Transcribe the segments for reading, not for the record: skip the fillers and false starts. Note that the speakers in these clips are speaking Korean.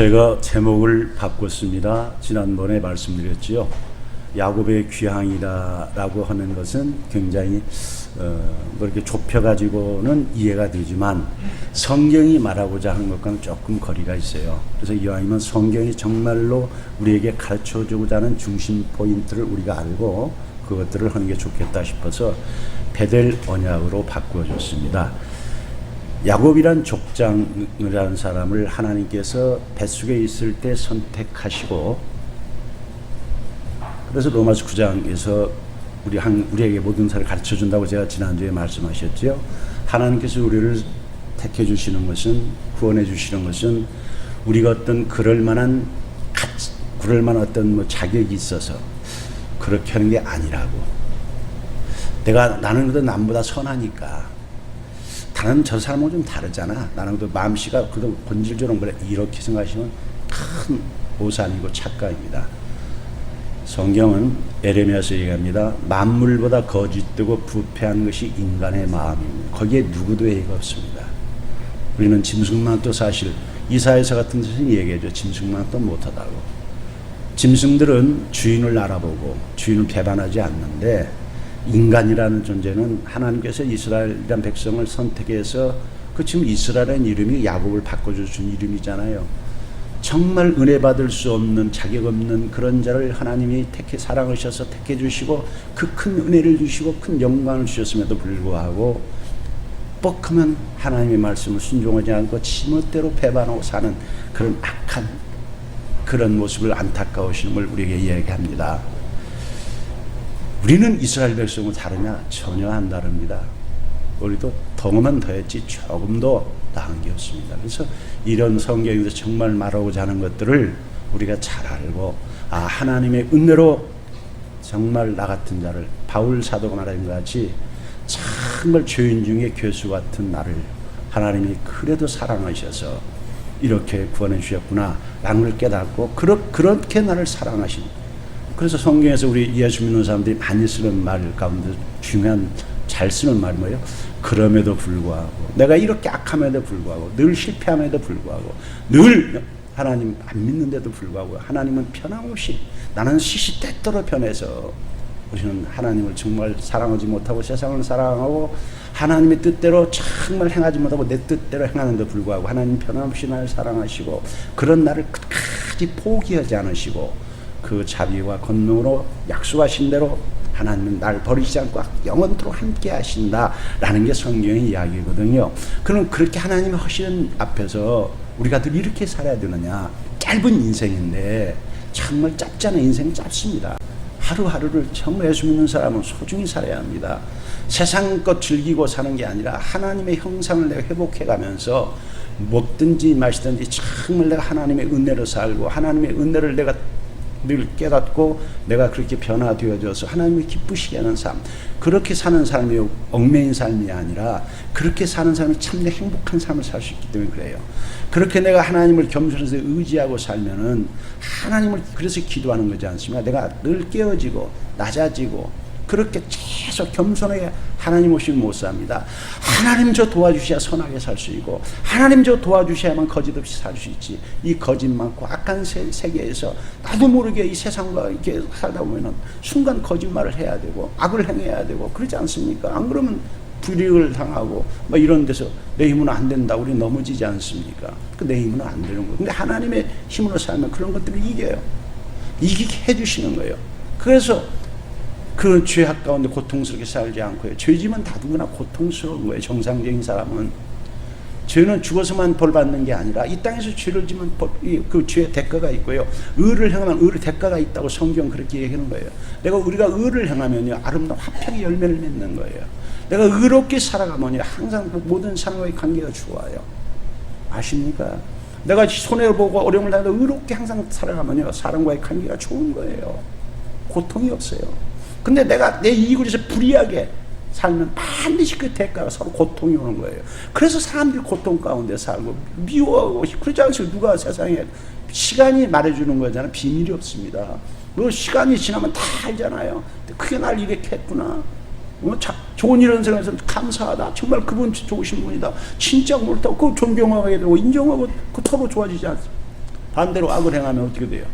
제가 제목을 바꿨습니다. 지난번에 말씀드렸지요. 야곱의 귀향이라고 하는 것은 굉장히 뭐 이렇게 좁혀가지고는 이해가 되지만 성경이 말하고자 하는 것과는 조금 거리가 있어요. 그래서 이왕이면 성경이 정말로 우리에게 가르쳐주고자 하는 중심 포인트를 우리가 알고 그것들을 하는 게 좋겠다 싶어서 베델 언약으로 바꾸어줬습니다. 야곱이란 족장이라는 사람을 하나님께서 뱃속에 있을 때 선택하시고, 그래서 로마서 9장에서 우리에게 모든 사를 가르쳐 준다고 제가 지난주에 말씀하셨죠. 하나님께서 우리를 택해 주시는 것은, 구원해 주시는 것은 우리가 어떤 그럴 만한 어떤 뭐 자격이 있어서 그렇게 하는 게 아니라고. 나는 그래도 남보다 선하니까, 다른 저 사람은 좀 다르잖아. 나는 그 마음씨가 그래도 본질적으로 그래. 이렇게 생각하시면 큰 오산이고 착각입니다. 성경은 에레미야서 얘기합니다. 만물보다 거짓되고 부패한 것이 인간의 마음입니다. 거기에 누구도 예의가 없습니다. 우리는 짐승만 또 사실 이사야서 같은 데서 얘기해줘. 짐승만 또 못하다고. 짐승들은 주인을 알아보고 주인을 배반하지 않는데, 인간이라는 존재는 하나님께서 이스라엘이라는 백성을 선택해서, 그 지금 이스라엘이라는 이름이 야곱을 바꿔주신 이름이잖아요. 정말 은혜 받을 수 없는, 자격 없는 그런 자를 하나님이 사랑하셔서 택해 주시고 그 큰 은혜를 주시고 큰 영광을 주셨음에도 불구하고 뻑하면 하나님의 말씀을 순종하지 않고 지멋대로 배반하고 사는 그런 악한 그런 모습을 안타까우시는 걸 우리에게 이야기합니다. 우리는 이스라엘 백성과 다르냐? 전혀 안 다릅니다. 우리도 덩어만 더했지 조금도 나은 게 없습니다. 그래서 이런 성경에서 정말 말하고자 하는 것들을 우리가 잘 알고, 하나님의 은혜로 정말 나 같은 자를, 바울 사도가 말한 것 같이 정말 죄인 중에 괴수 같은 나를 하나님이 그래도 사랑하셔서 이렇게 구원해 주셨구나 라는 걸 깨닫고, 그렇게 나를 사랑하신, 그래서 성경에서 우리 예수 믿는 사람들이 많이 쓰는 말 가운데 중요한, 잘 쓰는 말이 뭐예요? 그럼에도 불구하고, 내가 이렇게 악함에도 불구하고, 늘 실패함에도 불구하고, 늘 하나님 안 믿는데도 불구하고 하나님은 변함없이, 나는 시시때때로 변해서, 우리는 하나님을 정말 사랑하지 못하고 세상을 사랑하고 하나님의 뜻대로 정말 행하지 못하고 내 뜻대로 행하는데 불구하고 하나님 변함없이 나를 사랑하시고, 그런 나를 끝까지 포기하지 않으시고 그 자비와 권능으로 약속하신 대로 하나님은 날 버리지 않고 영원토록 함께 하신다라는 게 성경의 이야기거든요. 그럼 그렇게 하나님의 하시는 앞에서 우리가 늘 이렇게 살아야 되느냐? 짧은 인생인데, 정말 짧잖아요. 인생이 짧습니다. 하루하루를 정말 예수 믿는 사람은 소중히 살아야 합니다. 세상 것 즐기고 사는 게 아니라 하나님의 형상을 내가 회복해가면서 먹든지 마시든지 정말 내가 하나님의 은혜로 살고, 하나님의 은혜를 내가 늘 깨닫고 내가 그렇게 변화되어져서 하나님이 기쁘시게 하는 삶, 그렇게 사는 삶이 얽매인 삶이 아니라 그렇게 사는 삶이 참 행복한 삶을 살 수 있기 때문에 그래요. 그렇게 내가 하나님을 겸손해서 의지하고 살면은 하나님을 그래서 기도하는 거지 않습니까? 내가 늘 깨어지고 낮아지고 그렇게 계속 겸손하게 하나님 없이 못 삽니다. 하나님 저 도와주셔야 선하게 살 수 있고, 하나님 저 도와주셔야만 거짓 없이 살 수 있지. 이 거짓 많고 악한 세계에서 나도 모르게 이 세상과 이렇게 살다 보면은 순간 거짓말을 해야 되고 악을 행해야 되고 그러지 않습니까? 안 그러면 불이익을 당하고 뭐 이런 데서 내 힘으로 안 된다, 우리 넘어지지 않습니까? 내 힘으로 안 되는 거예요. 근데 하나님의 힘으로 살면 그런 것들을 이겨요. 이기게 해주시는 거예요. 그래서 그 죄악 가운데 고통스럽게 살지 않고요. 죄지만 다 누구나 고통스러운 거예요. 정상적인 사람은. 죄는 죽어서만 벌 받는 게 아니라 이 땅에서 죄를 지면 그 죄의 대가가 있고요. 의를 행하면 의의 대가가 있다고 성경 그렇게 얘기하는 거예요. 우리가 의를 행하면요, 아름다운 화평의 열매를 맺는 거예요. 내가 의롭게 살아가면요, 항상 모든 사람과의 관계가 좋아요. 아십니까? 내가 손해를 보고 어려움을 당해도 의롭게 항상 살아가면요, 사람과의 관계가 좋은 거예요. 고통이 없어요. 근데 내가 내 이익을 위해서 불의하게 살면 반드시 그 대가가 서로 고통이 오는 거예요. 그래서 사람들이 고통 가운데 살고 미워하고 그러지 않습니까? 누가 세상에 시간이 말해주는 거잖아요. 비밀이 없습니다. 그 시간이 지나면 다 알잖아요. 그게 날 이렇게 했구나. 좋은 일을 생각해서 감사하다. 정말 그분 좋으신 분이다. 진짜 옳다고 그 존경하게 되고 인정하고 그 서로 좋아지지 않습니까? 반대로 악을 행하면 어떻게 돼요?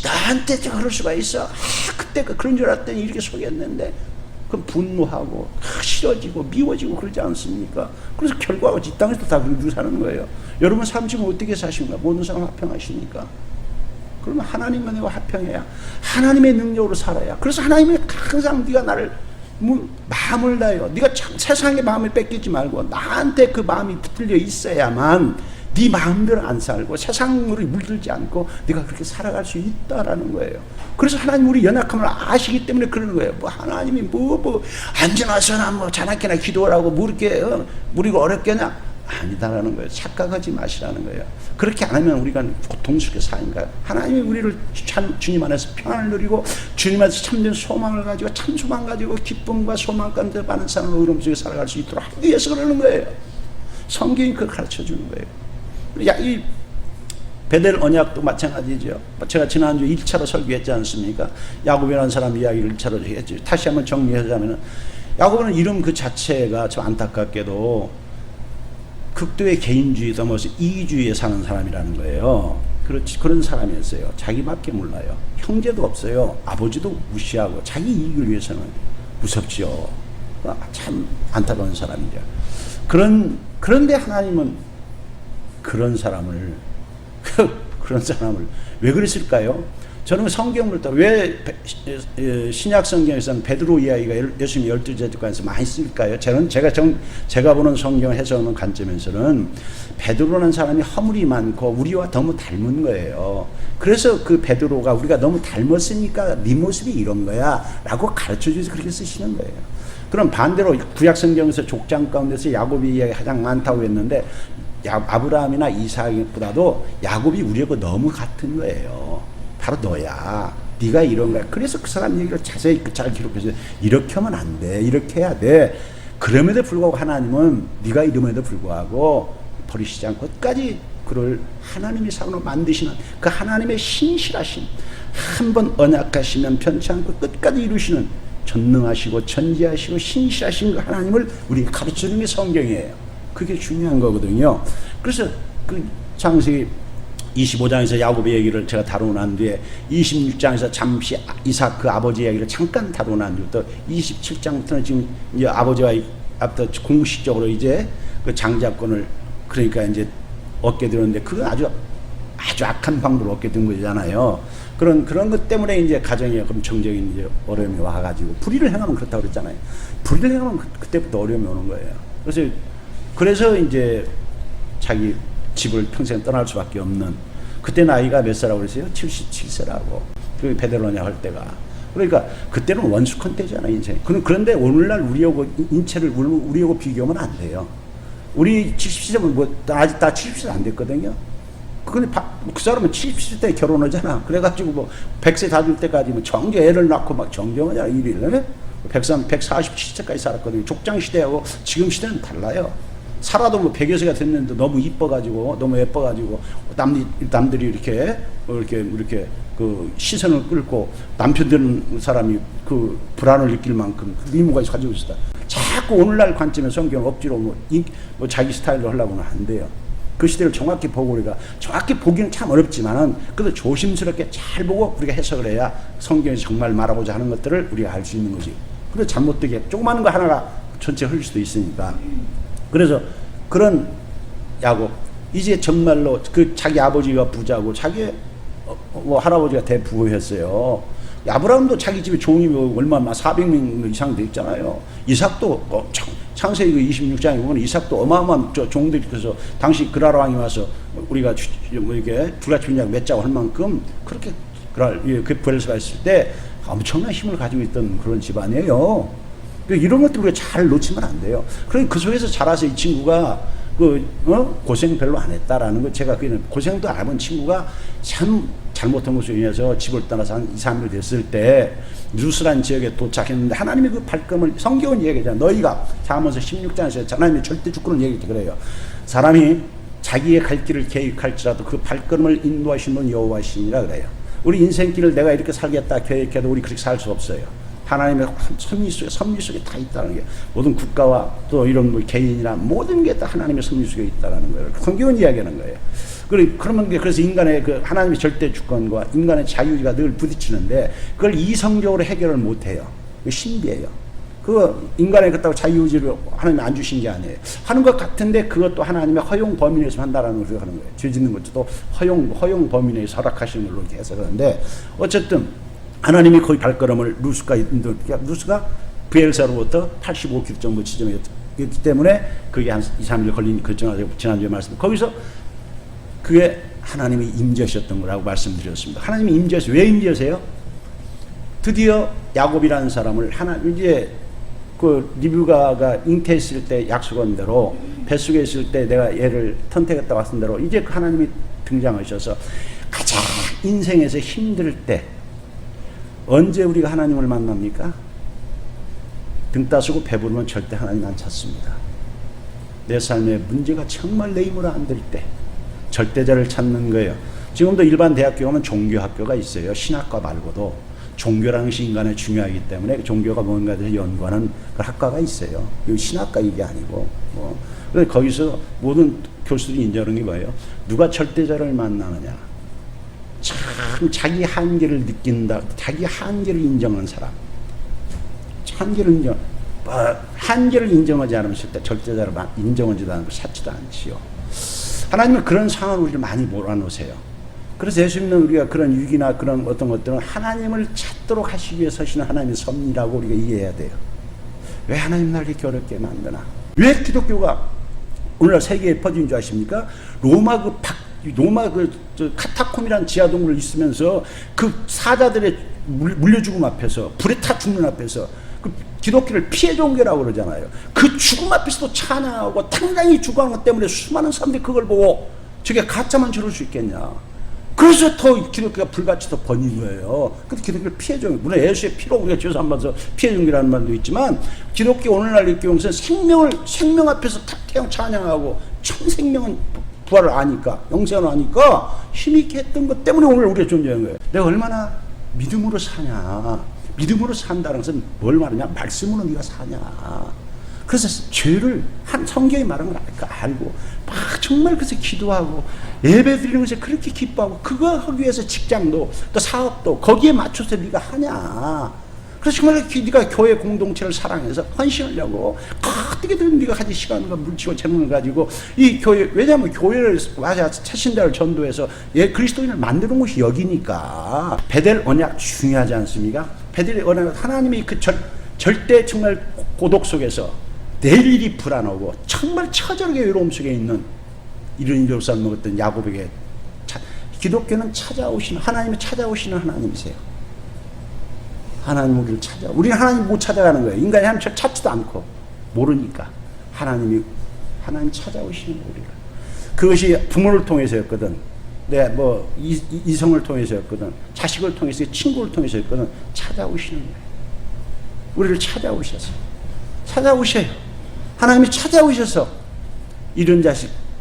나한테 그럴 수가 있어. 그때 그런 줄 알았더니 이렇게 속였는데. 그럼 분노하고 싫어지고 미워지고 그러지 않습니까? 그래서 결과가 이 땅에서 다 그렇게 사는 거예요. 여러분 삶 지금 어떻게 사십니까? 모든 사람 화평하십니까? 그러면 하나님과 내가 화평해야 하나님의 능력으로 살아야. 그래서 하나님이 항상 네가 나를 마음을 다요. 네가 세상의 마음을 뺏기지 말고 나한테 그 마음이 붙들려 있어야만 네 마음대로 안 살고 세상으로 물들지 않고 네가 그렇게 살아갈 수 있다라는 거예요. 그래서 하나님 우리 연약함을 아시기 때문에 그러는 거예요. 뭐 하나님이 안전하서나 뭐 자나깨나 기도하라고 뭐 이렇게 우리가 어렵겠냐? 아니다라는 거예요. 착각하지 마시라는 거예요. 그렇게 안 하면 우리가 고통스럽게 사는가요? 하나님이 우리를 주님 안에서 평안을 누리고 주님 안에서 참된 소망을 가지고 참 소망 가지고 기쁨과 소망 가운데 많은 사람을 의로움 속에 살아갈 수 있도록 하기 위해서 그러는 거예요. 성경이 그걸 가르쳐 주는 거예요. 이 베델 언약도 마찬가지죠. 제가 지난주 1차로 설교했지 않습니까? 야곱이라는 사람 이야기를 1차로 했죠. 다시 한번 정리하자면 야곱은 이름 그 자체가 좀 안타깝게도 극도의 개인주의 넘어서 이기주의에 사는 사람이라는 거예요. 그런 사람이었어요. 자기밖에 몰라요. 형제도 없어요. 아버지도 무시하고 자기 이익을 위해서는 무섭죠. 참 안타까운 사람이죠. 그런데 하나님은 그런 사람을 왜 그랬을까요? 저는 성경을 또 왜 신약 성경에서는 베드로 이야기가 예수님 12제자관에서 많이 쓸까요? 제가 보는 성경 해석하는 관점에서는 베드로라는 사람이 허물이 많고 우리와 너무 닮은 거예요. 그래서 그 베드로가 우리가 너무 닮았으니까 네 모습이 이런 거야 라고 가르쳐 주셔서 그렇게 쓰시는 거예요. 그럼 반대로 구약 성경에서 족장 가운데서 야곱이 이야기가 가장 많다고 했는데 아브라함이나 이삭보다도 야곱이 우리하고 너무 같은 거예요. 바로 너야. 네가 이런 거야. 그래서 그 사람 얘기를 자세히 잘 기록해서 이렇게 하면 안 돼. 이렇게 해야 돼. 그럼에도 불구하고 하나님은 네가 이름에도 불구하고 버리시지 않고 끝까지 그를 하나님의 사람으로 만드시는 그 하나님의 신실하심, 한번 언약하시면 편치 않고 끝까지 이루시는 전능하시고 전지하시고 신실하신 그 하나님을 우리가 가르쳐주는 게 성경이에요. 그게 중요한 거거든요. 그래서 그 창세기 25장에서 야곱의 얘기를 제가 다루고 난 뒤에 26장에서 잠시 이삭 그 아버지 얘기를 잠깐 다루고 난 뒤에 또 27장부터는 지금 이제 아버지와 앞서 공식적으로 이제 그 장자권을 그러니까 이제 얻게 되는데 그건 아주 악한 방법으로 얻게 된 거잖아요. 그런 것 때문에 이제 가정에 그럼 정적인 이제 어려움이 와가지고 불의를 행하면 그렇다고 그랬잖아요. 불의를 행하면 그때부터 어려움이 오는 거예요. 그래서 이제 자기 집을 평생 떠날 수밖에 없는 그때 나이가 몇 살이라고 그랬어요? 77세라고. 그 베델로냐 할 때가. 그러니까 그때는 원수컨 때잖아요, 인생. 그런데 오늘날 우리하고 인체를 우리하고 비교하면 안 돼요. 우리 70세면 아직 다 70세 안 됐거든요. 근데 그 사람은 70세 때 결혼하잖아. 그래가지고 100세 다 될 때까지 애를 낳고 막 정정하잖아, 일을. 147세까지 살았거든요. 족장 시대하고 지금 시대는 달라요. 살아도 100여세가 됐는데 너무 이뻐가지고 너무 예뻐가지고 남들이 이렇게 그 시선을 끌고 남편 되는 사람이 그 불안을 느낄 만큼 그 미모가 가지고 있었다. 자꾸 오늘날 관점에 성경 억지로 자기 스타일로 하려고는 안 돼요. 그 시대를 정확히 보고 우리가 정확히 보기는 참 어렵지만은 그래도 조심스럽게 잘 보고 우리가 해석을 해야 성경에서 정말 말하고자 하는 것들을 우리가 알 수 있는 거지. 그래 잘못되게 조그마한 거 하나가 전체 흘릴 수도 있으니까. 그래서 그런 야곱 이제 정말로 그 자기 아버지가 부자고 자기 할아버지가 대부였어요. 아브라함도 자기 집에 종이 얼마나 400명 이상 돼 있잖아요. 이삭도 창세기 26장에 보면 이삭도 어마어마한 종들이 있어서 당시 그라라 왕이 와서 우리가 이렇게 불가춘약 맺자고 할 만큼 그렇게 그 부엘세가 있을 때 엄청난 힘을 가지고 있던 그런 집안이에요. 이런 것들 우리가 잘 놓치면 안 돼요. 그러니까 그 속에서 자라서 이 친구가 고생 별로 안 했다라는 거 제가 그냥 고생도 안 해본 친구가 참 잘못한 것으로 인해서 집을 떠나서 한 2, 3일 됐을 때 루스란 지역에 도착했는데 하나님이 그 발걸음을 성경은 얘기하잖아요. 너희가 잠언서 16장에서 하나님이 절대 주권을 얘기할 때 그래요. 사람이 자기의 갈 길을 계획할지라도 그 발걸음을 인도하시는 분 여호와시니라 그래요. 우리 인생길을 내가 이렇게 살겠다 계획해도 우리 그렇게 살 수 없어요. 하나님의 섭리 속에 다 있다는 게 모든 국가와 또 이런 개인이나 모든 게 다 하나님의 섭리 속에 있다는 거예요. 성경은 이야기하는 거예요. 그래서 인간의 그 하나님의 절대 주권과 인간의 자유가 늘 부딪히는데 그걸 이성적으로 해결을 못 해요. 그 신비예요. 그 인간의 그렇다고 자유의지를 하나님이 안 주신 게 아니에요. 하는 것 같은데 그것도 하나님의 허용 범위 내에서 한다라는 걸 하는 거예요. 죄 짓는 것도 허용 범위 내에서 허락하시는 걸로 이렇게 해석하는데 어쨌든 하나님이 거의 발걸음을 루스가 브엘사로부터 85km 정도 지점이었기 때문에 그게 한 2, 3일 걸린 결정하고 지난주에 말씀 거기서 그게 하나님이 임재하셨던 거라고 말씀드렸습니다. 하나님이 임재하세요. 왜 임재하세요? 드디어 야곱이라는 사람을 이제 그 리브가가 잉태했을 때 약속한 대로 뱃속에 있을 때 내가 얘를 선택했다 왔은 대로 이제 그 하나님이 등장하셔서 가장 인생에서 힘들 때 언제 우리가 하나님을 만납니까? 등 따스고 배부르면 절대 하나님 안 찾습니다. 내 삶의 문제가 정말 내 힘으로 안 될 때 절대자를 찾는 거예요. 지금도 일반 대학교 가면 종교학교가 있어요. 신학과 말고도 종교라는 것이 인간에 중요하기 때문에 종교가 뭔가에 연구하는 그 학과가 있어요. 신학과 이게 아니고 그래서 거기서 모든 교수들이 인정하는 게 뭐예요? 누가 절대자를 만나느냐. 참 자기 한계를 느낀다. 자기 한계를 인정하는 사람. 한계를 인정하지 않으면 절대자를 인정하지도 않고 찾지도 않지요. 하나님은 그런 상황을 우리를 많이 몰아놓으세요. 그래서 예수 믿는 우리가 그런 위기나 그런 어떤 것들은 하나님을 찾도록 하시기 위해 서시는 하나님의 섭리라고 우리가 이해해야 돼요. 왜 하나님 날 이렇게 어렵게 만드나? 왜 기독교가 오늘날 세계에 퍼진 줄 아십니까? 로마 카타콤이라는 지하동굴을 있으면서 그 사자들의 물려죽음 앞에서 불에 타 죽는 앞에서 그 기독교를 피해 종교라고 그러잖아요. 그 죽음 앞에서도 찬양하고 당당히 죽어가는 것 때문에 수많은 사람들이 그걸 보고 저게 가짜만 저럴 수 있겠냐. 그래서 더 기독교가 불같이 더 번진 거예요. 그래서 기독교를 피해 종교. 물론 예수의 피로 우리가 죄수 한 번서 피해 종교라는 말도 있지만 기독교 오늘날 교회에서는 생명 앞에서 태양 찬양하고 천생명은 부활을 아니까 영생을 아니까 힘있게 했던 것 때문에 오늘 우리가 존재하는 거예요. 내가 얼마나 믿음으로 사냐. 믿음으로 산다는 것은 뭘 말하냐? 말씀으로 네가 사냐. 그래서 죄를 성경이 말하는 걸 알고 막 정말 그래서 기도하고 예배 드리는 것에 그렇게 기뻐하고 그거 하기 위해서 직장도 또 사업도 거기에 맞춰서 네가 하냐. 그래서 정말 네가 교회 공동체를 사랑해서 헌신하려고 어떻게든 네가 가진 시간과 물치고 재능을 가지고 이 교회, 왜냐하면 교회를 차신자를 전도해서 그리스도인을 만드는 곳이 여기니까. 베델 언약 중요하지 않습니까? 베델 언약 하나님이 그 절대 정말 고독 속에서 내일 일이 불안하고 정말 처절하게 외로움 속에 있는 이런 일로산 먹었던 야곱에게 기독교는 하나님이 찾아오시는 하나님이세요. 하나님 우리를 우리는 하나님 못 찾아가는 거예요. 인간이 하나님 찾지도 않고 모르니까 하나님 찾아오시는 우리를. 그것이 부모를 통해서였거든. 뭐 이성을 통해서였거든. 자식을 통해서 친구를 통해서였거든. 찾아오시는 거예요. 우리를 찾아오셔요. 하나님이 찾아오셔서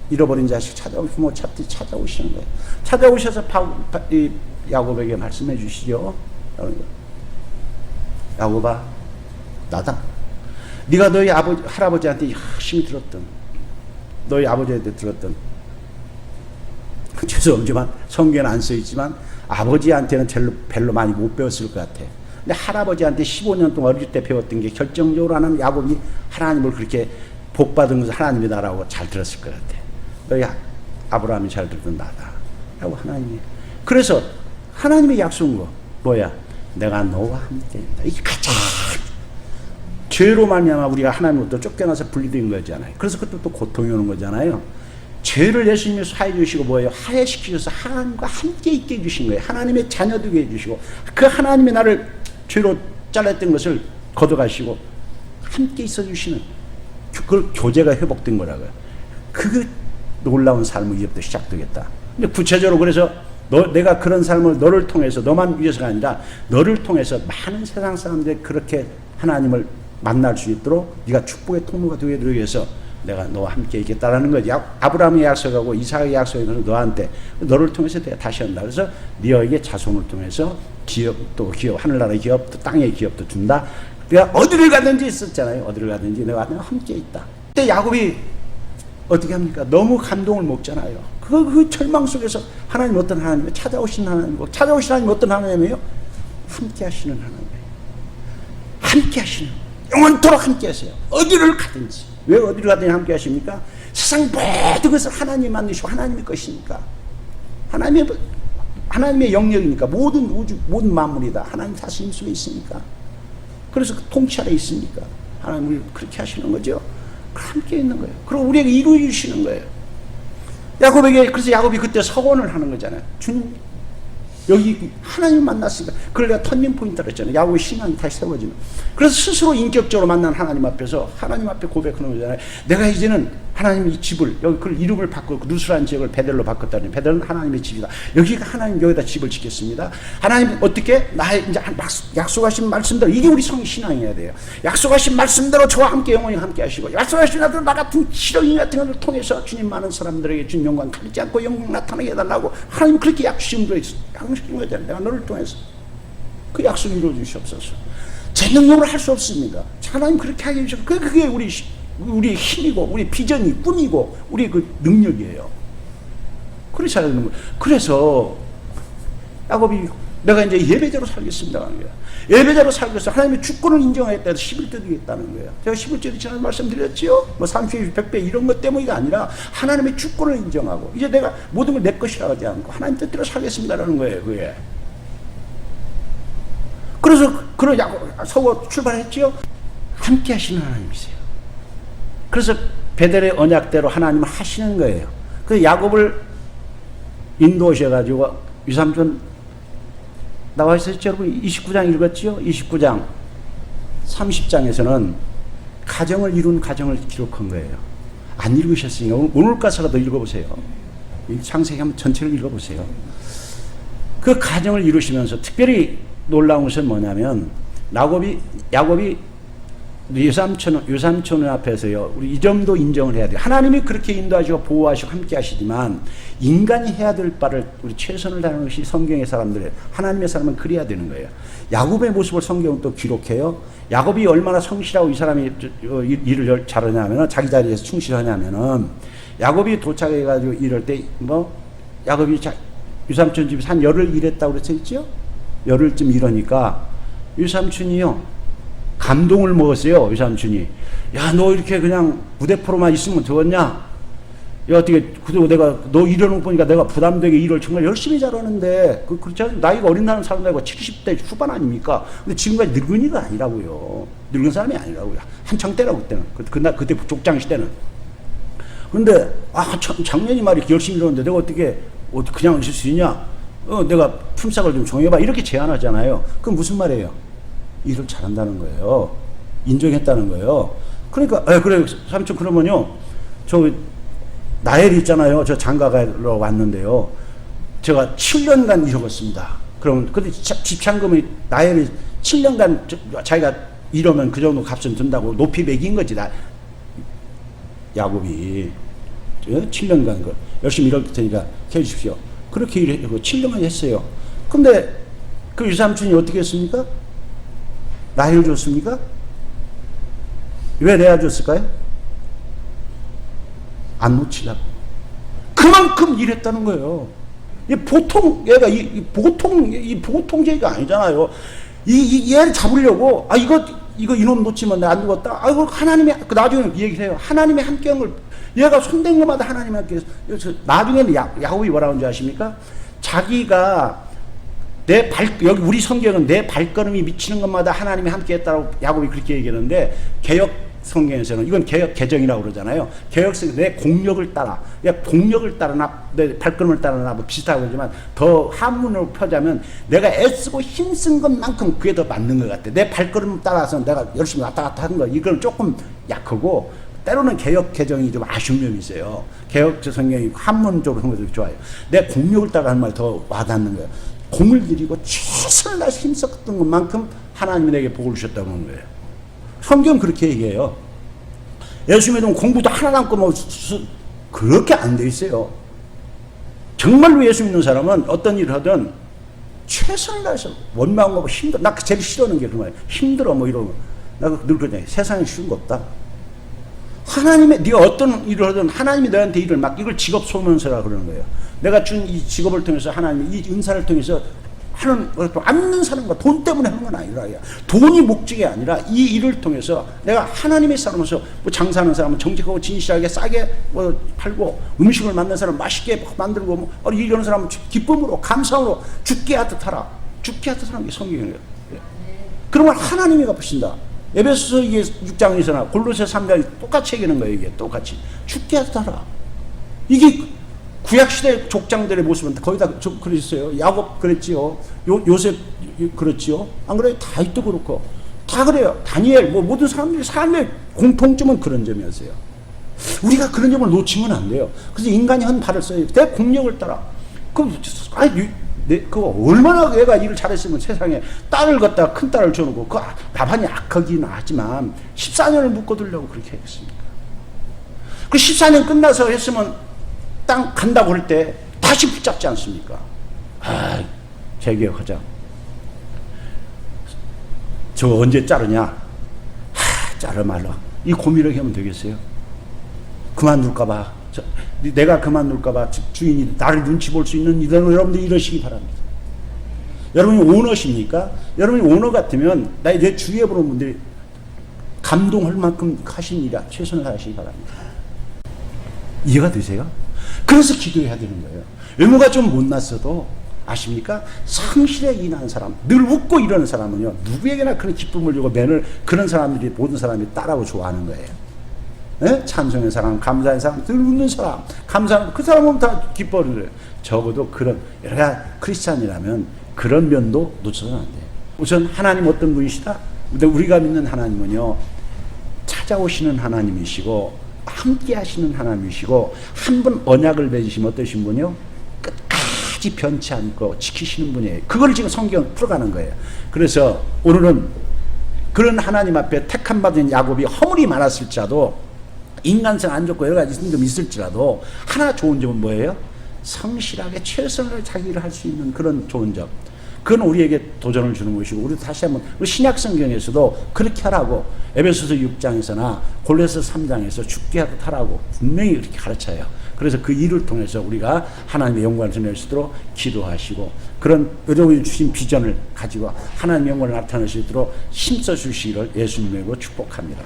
잃어버린 자식 부모 찾아오시는 거예요. 찾아오셔서 야곱에게 말씀해 주시죠. 야곱아, 나다. 네가 너희 할아버지한테 열심히 들었던, 너희 아버지한테 들었던, 죄송하지만 성경에는 안 써있지만 아버지한테는 별로 많이 못 배웠을 것 같아. 근데 할아버지한테 15년 동안 어릴 때 배웠던 게 결정적으로 하는 야곱이 하나님을 그렇게 복받은 것을 하나님이다라고 잘 들었을 것 같아. 너희 아브라함이 잘 들었던 나다. 라고 하나님이. 그래서 하나님의 약속은 뭐야? 내가 너와 함께 있다. 이게 가장 죄로 말미암아 우리가 하나님으로부터 쫓겨나서 분리된 거잖아요. 그래서 그것도 또 고통이 오는 거잖아요. 죄를 예수님이 사해 주시고 뭐예요? 하해시키셔서 하나님과 함께 있게 해주신 거예요. 하나님의 자녀 되게 해주시고 그 하나님의 나를 죄로 잘랐던 것을 걷어가시고 함께 있어 주시는 그걸 교제가 회복된 거라고요. 그 놀라운 삶은 이제부터 시작되겠다. 근데 구체적으로 그래서 내가 그런 삶을 너를 통해서 너만 위해서가 아니라 너를 통해서 많은 세상 사람들이 그렇게 하나님을 만날 수 있도록 네가 축복의 통로가 되기 위해서 내가 너와 함께 있겠다라는 거지. 아브라함이 약속하고 이삭이 약속해서 너한테 너를 통해서 내가 다시 한다. 그래서 너에게 자손을 통해서 기업도 하늘나라의 기업도 땅의 기업도 준다. 내가 어디를 가든지 있었잖아요. 어디를 가든지 내가 함께 있다. 그때 야곱이 어떻게 합니까? 너무 감동을 먹잖아요. 그 절망 속에서 하나님 어떤 하나님이에요? 찾아오신 하나님이고, 찾아오신 하나님 어떤 하나님이에요? 함께 하시는 하나님이에요. 함께 하시는, 영원토록 함께 하세요. 어디를 가든지. 왜 어디를 가든지 함께 하십니까? 세상 모든 것을 하나님 만드시고 하나님의 것이니까. 하나님의 영역이니까. 모든 우주, 모든 만물이 다 하나님 다스림 속에 있으니까. 그래서 그 통치 아래 있으니까 하나님을 그렇게 하시는 거죠. 함께 있는 거예요. 그리고 우리에게 이루어 주시는 거예요. 야곱에게, 그래서 야곱이 그때 서원을 하는 거잖아요. 주님, 여기 하나님 만났으니까. 그걸 내가 터닝 포인트라고 했잖아요. 야곱의 신앙이 다시 세워지는. 그래서 스스로 인격적으로 만난 하나님 앞에서 하나님 앞에 고백하는 거잖아요. 내가 이제는 하나님 이 집을, 여기 그 이름을 바꾸고 루스라는 지역을 베델로 바꿨다니. 베델은 하나님의 집이다. 여기가 하나님, 여기다 집을 짓겠습니다. 하나님 어떻게? 나의 이제 약속하신 말씀대로, 이게 우리 성신앙이어야 돼요. 약속하신 말씀대로 저와 함께 영원히 함께 하시고, 약속하신 대로 나 같은 실형이 같은 것을 통해서 주님 많은 사람들에게 주님 영광 가리지 않고 영광 나타나게 해달라고 하나님 그렇게 약속을 시킨 거잖아요. 내가 너를 통해서 그 약속을 이루어 주시옵소서. 제 능력으로 할 수 없습니다. 하나님 그렇게 하게 해주셔서 그게 우리의 힘이고, 우리 비전이, 꿈이고, 우리의 그 능력이에요. 그렇게 해야 되는 거예요. 그래서 야곱이 내가 이제 예배자로 살겠습니다 하는 거예요. 예배자로 살겠어. 하나님의 주권을 인정하겠다 해서 11조 드리겠다는 거예요. 제가 11조를 지난번에 말씀드렸죠. 뭐 30배, 100배 이런 것 때문이가 아니라 하나님의 주권을 인정하고, 이제 내가 모든 걸 내 것이라고 하지 않고 하나님 뜻대로 살겠습니다라는 거예요. 그게. 그래서 그런 서고 출발했지요. 함께 하시는 하나님이세요. 그래서 베델의 언약대로 하나님은 하시는 거예요. 그래서 야곱을 인도하셔가지고 유삼촌 나와 있었죠, 여러분? 29장 읽었죠? 29장 30장에서는 가정을 이룬 가정을 기록한 거예요. 안 읽으셨으니까 오늘 가서라도 읽어보세요. 창세기 한번 전체를 읽어보세요. 그 가정을 이루시면서 특별히 놀라운 것은 뭐냐면 야곱이 유삼촌 앞에서요, 우리 이 점도 인정을 해야 돼요. 하나님이 그렇게 인도하시고 보호하시고 함께 하시지만 인간이 해야 될 바를 우리 최선을 다하는 것이 성경의 사람들의, 하나님의 사람은 그래야 되는 거예요. 야곱의 모습을 성경은 또 기록해요. 야곱이 얼마나 성실하고 이 사람이 일을 잘하냐면은, 자기 자리에서 충실하냐면은, 야곱이 도착해가지고 이럴 때 야곱이 유삼촌 집에서 한 열흘 일했다고 그랬죠? 열흘쯤 일하니까 유삼촌이요, 감동을 먹었어요. 유삼촌이. 야, 너 이렇게 그냥 무대포로만 있으면 되겠냐? 야, 어떻게, 그리고 내가 너 이러는 거 보니까 내가 부담되게 일을 정말 열심히 잘하는데, 그렇지 않아요? 나이가 어린 나는 사람도 아니고 70대 후반 아닙니까? 근데 지금까지 늙은이가 아니라고요. 늙은 사람이 아니라고요. 한창 때라고, 그때는. 그때 족장 시대는. 근데, 작년이 말이 열심히 일하는데 내가 어떻게 그냥 있을 수 있냐? 내가 품삯을 좀 정해봐. 이렇게 제안하잖아요. 그건 무슨 말이에요? 일을 잘한다는 거예요. 인정했다는 거예요. 그러니까, 그래, 삼촌, 그러면요, 나엘 있잖아요. 저 장가가러 왔는데요. 제가 7년간 일하겠습니다. 그러면, 근데 집창금이 나엘이 7년간 자기가 이러면 그 정도 값은 든다고 높이 매긴 거지, 야곱이. 7년간 열심히 일할 테니까 해주십시오. 그렇게 일하고 7년간 했어요. 근데 그 유삼촌이 어떻게 했습니까? 나이를 줬습니까? 왜 내가 줬을까요? 안 놓치려고. 그만큼 일했다는 거예요. 보통, 얘가, 보통제가 아니잖아요. 얘를 잡으려고, 이거 이놈 놓치면 내가 안 죽었다. 이거 하나님이, 나중에 얘기를 해요. 하나님의 함께한 얘가 손댄 것마다 하나님이 함께 해서, 나중에는 야곱이 뭐라고 하는지 아십니까? 자기가 여기 우리 성경은 내 발걸음이 미치는 것마다 하나님이 함께 했다고 야곱이 그렇게 얘기하는데, 개역 성경에서는, 이건 개역 개정이라고 그러잖아요. 개역 성경, 내 공력을 따라, 공력을 따라, 내 발걸음을 따라 뭐 비슷하고 그러지만, 더 한문으로 펴자면, 내가 애쓰고 힘쓴 것만큼 그게 더 맞는 것 같아. 내 발걸음을 따라서 내가 열심히 왔다 갔다 하는 거, 이건 조금 약하고, 때로는 개역 개정이 좀 아쉬운 면이 있어요. 개역 성경이 한문적으로 하는 것도 좋아요. 내 공력을 따라 하는 말 더 와닿는 거예요. 공을 들이고 최선을 다해서 힘썼던 것만큼 하나님이 내게 복을 주셨다고 하는 거예요. 성경은 그렇게 얘기해요. 예수 믿으면 공부도 하나 남고 뭐 그렇게 안 돼 있어요. 정말로 예수 믿는 사람은 어떤 일을 하든 최선을 다해서 원망하고 힘들어. 나 제일 싫어하는 게 그런 거예요. 힘들어 뭐 이러고. 나 늘 그러잖아요. 세상에 쉬운 거 없다. 하나님의 네가 어떤 일을 하든 하나님이 너한테 일을 막 이걸 직업 소명서라 그러는 거예요. 내가 준 이 직업을 통해서 하나님이 이 은사를 통해서 하는 앉는 사람과 돈 때문에 하는 건 아니라 돈이 목적이 아니라 이 일을 통해서 내가 하나님의 사람으로서 뭐 장사하는 사람은 정직하고 진실하게 싸게 뭐 팔고 음식을 만든 사람 맛있게 만들고 뭐 이런 사람은 기쁨으로 감사함으로 죽게 하듯하라. 죽게 하듯하는 게 성경이에요. 그런 걸 하나님이 갚으신다. 에베소서 6장에서나 골로새 3장에 똑같이 얘기하는 거예요. 이게 똑같이 죽게 하듯하라. 이게 구약시대 족장들의 모습은 거의 다 그랬어요. 야곱 그랬지요. 요셉 그랬지요. 안 그래요? 다윗도 그렇고 다 그래요. 다니엘 뭐 모든 사람들이 삶의 공통점은 그런 점이었어요. 우리가 그런 점을 놓치면 안 돼요. 그래서 인간이 한 발을 써요. 내 공력을 따라. 그거 얼마나 얘가 일을 잘했으면 세상에 딸을 갖다 큰 딸을 줘놓고 그 나반이 악하긴 하지만 14년을 묶어두려고 그렇게 했습니까? 그 14년 끝나서 했으면 땅 간다고 할 때 다시 붙잡지 않습니까? 재개혁하자. 저 언제 자르냐? 자르 말라. 이 고민을 하면 되겠어요? 그만둘까봐. 내가 그만둘까봐 주인이 나를 눈치 볼 수 있는 이들은 여러분들 이러시기 바랍니다. 여러분이 오너십니까? 여러분이 오너 같으면 내 주위에 보는 분들이 감동할 만큼 하신 일이야. 최선을 다하시기 바랍니다. 이해가 되세요? 그래서 기도해야 되는 거예요. 외모가 좀 못났어도 아십니까? 성실에 인한 사람, 늘 웃고 이러는 사람은요, 누구에게나 그런 기쁨을 주고 맨을 그런 사람들이 모든 사람이 따라고 좋아하는 거예요. 네? 찬송의 사람, 감사의 사람, 늘 웃는 사람, 감사하는 그 사람은 다 기뻐하는 거예요. 적어도 그런 여러 크리스찬이라면 그런 면도 놓쳐서는 안 돼요. 우선 하나님 어떤 분이시다? 근데 우리가 믿는 하나님은요, 찾아오시는 하나님이시고 함께 하시는 하나님이시고 한 분 언약을 맺으시면 어떠신 분이요? 끝까지 변치 않고 지키시는 분이에요. 그걸 지금 성경을 풀어가는 거예요. 그래서 오늘은 그런 하나님 앞에 택함 받은 야곱이 허물이 많았을지라도 인간성 안 좋고 여러 가지 좀 있을지라도 하나 좋은 점은 뭐예요? 성실하게 최선을 자기 일을 할 수 있는 그런 좋은 점. 그건 우리에게 도전을 주는 것이고, 우리도 다시 한번 신약 성경에서도 그렇게 하라고 에베소서 6장에서나 골로새 3장에서 죽게 하라고 분명히 그렇게 가르쳐요. 그래서 그 일을 통해서 우리가 하나님의 영광을 드러낼 수 있도록 기도하시고, 그런 여러분이 주신 비전을 가지고 하나님의 영광을 나타낼 수 있도록 힘써 주시기를 예수님으로 축복합니다.